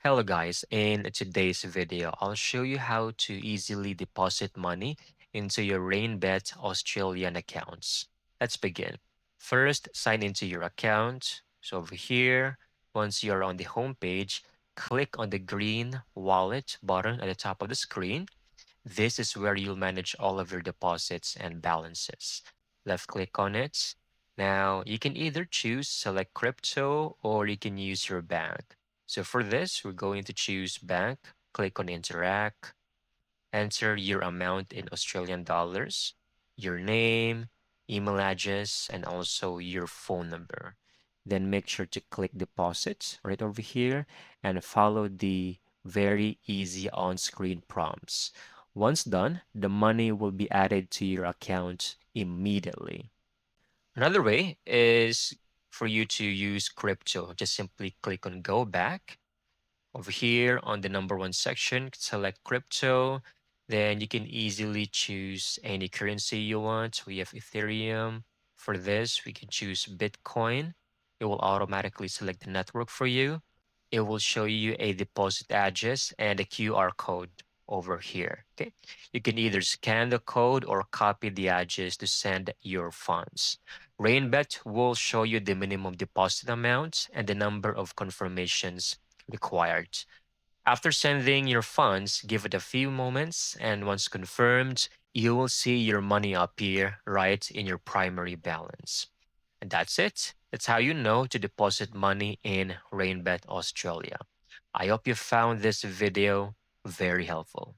Hello guys, in today's video, I'll show you how to easily deposit money into your Rainbet Australian accounts. Let's begin. First, sign into your account. So over here, once you're on the home page, click on the green wallet button at the top of the screen. This is where you'll manage all of your deposits and balances. Left click on it. Now, you can either choose select crypto or you can use your bank. So for this, we're going to choose bank, click on interact, enter your amount in Australian dollars, your name, email address, and also your phone number. Then make sure to click deposit right over here and follow the very easy on-screen prompts. Once done, the money will be added to your account immediately. Another way is for you to use crypto. Just simply click on go back over here on the number one section, select crypto. Then you can easily choose any currency you want. We have Ethereum. For this, we can choose Bitcoin. It will automatically select the network for you. It will show you a deposit address and a QR code over here. Okay. You can either scan the code or copy the address to send your funds. Rainbet will show you the minimum deposit amount and the number of confirmations required. After sending your funds, give it a few moments, and once confirmed, you will see your money appear right in your primary balance. And that's it. That's how you know to deposit money in Rainbet Australia. I hope you found this video very helpful.